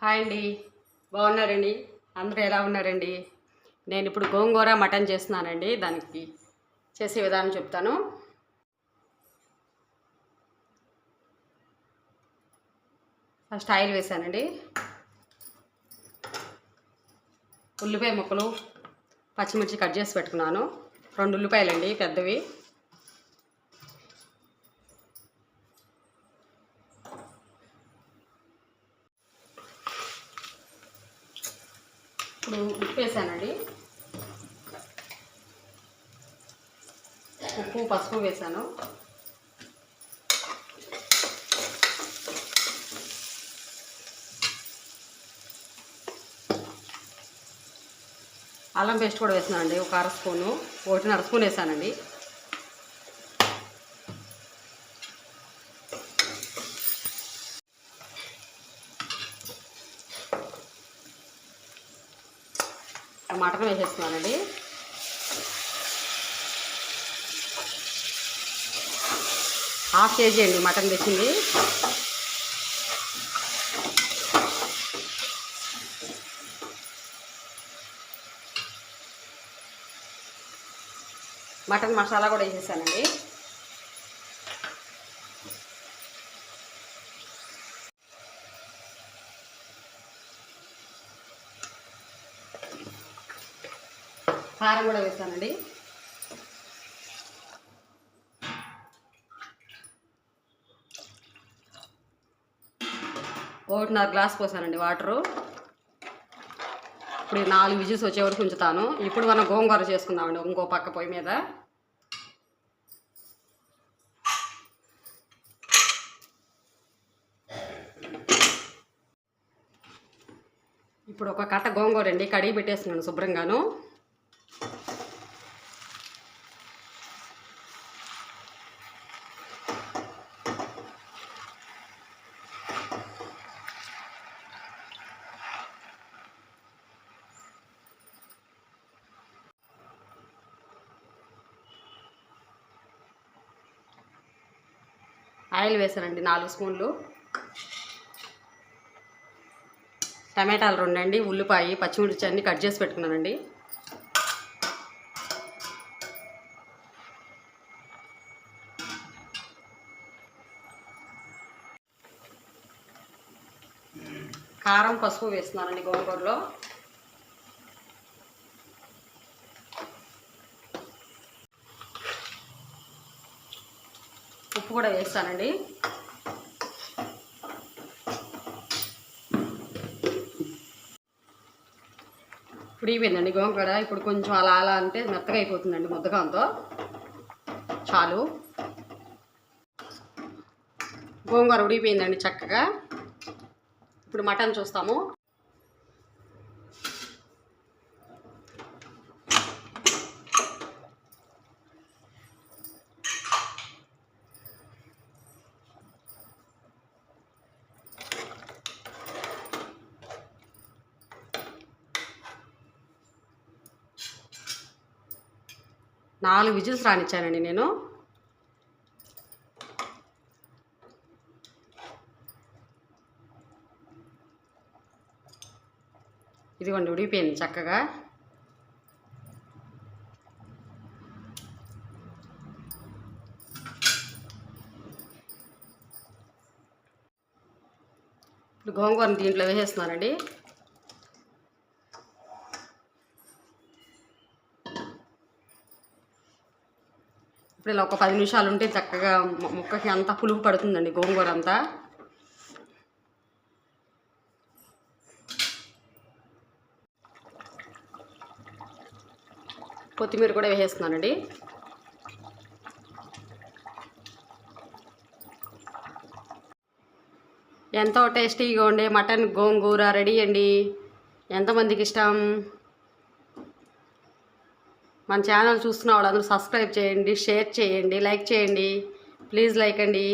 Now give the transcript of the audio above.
Hi అండి, బాగున్నారండి? అందరూ ఎలా ఉన్నారండి? నేను ఇప్పుడు గోంగూర మటన్ చేస్తున్నానండి. దానికి చేసే విధానం చెప్తాను. ఫస్ట్ ఆయిల్ వేసానండి. ఉల్లిపాయ ముక్కలు, పచ్చిమిర్చి కట్ చేసి పెట్టుకున్నాను. 2 ఉల్లిపాయలండి, పెద్దవి. ఇప్పుడు ఉప్పు వేసానండి. ఉప్పు పసుపు వేసాను. అల్లం పేస్ట్ కూడా వేసానండి. ఒక 1/2 స్పూను, 1.5 స్పూన్ వేసానండి. మటన్ వేసేస్తున్నానండి. ½ కేజీ అండి మటన్ తెచ్చింది. మటన్ మసాలా కూడా వేసేసానండి. కారం కూడా వేసానండి. ఒకటిన్నర గ్లాస్ పోసానండి వాటరు. ఇప్పుడు 4 విజిల్స్ వచ్చే వరకు ఉంచుతాను. ఇప్పుడు మనం గోంగూర చేసుకుందామండి ఇంకో పక్క పొయ్యి మీద. ఇప్పుడు ఒక కట్ట గోంగూర అండి కడిగి పెట్టేస్తున్నాను శుభ్రంగాను. ఆయిల్ వేసానండి 4 స్పూన్లు. టమాటాలు 2 అండి, ఉల్లిపాయ, పచ్చిమిర్చి అన్నీ కట్ చేసి పెట్టుకున్నానండి. కారం పసుపు వేస్తున్నానండి గోంగూరలో. ఉప్పు కూడా వేస్తానండి. ఉడికిపోయిందండి గోంగూర. ఇప్పుడు కొంచెం అలా అంటే మెత్తగా అయిపోతుందండి ముద్దకంతో. చాలు. గోంగూర ఉడికిపోయిందండి చక్కగా. ఇప్పుడు మటన్ చూస్తాము. నాలుగు విజిల్స్ రానిచ్చానండి నేను. ఇదిగోండి ఉడికిపోయింది చక్కగా. ఇప్పుడు గోంగూరని దీంట్లో వేసేస్తున్నానండి. ఇప్పుడు ఇలా ఒక 10 నిమిషాలు ఉంటే చక్కగా ముక్కకి అంతా పులుపు పడుతుందండి గోంగూర అంతా. కొత్తిమీర కూడా వేసేస్తున్నానండి. ఎంతో టేస్టీగా ఉండే మటన్ గోంగూర రెడీ అండి. ఎంతమందికి ఇష్టం? మన ఛానల్ చూస్తున్న వాళ్ళందరూ సబ్స్క్రైబ్ చేయండి, షేర్ చేయండి, లైక్ చేయండి. ప్లీజ్ లైక్ అండి.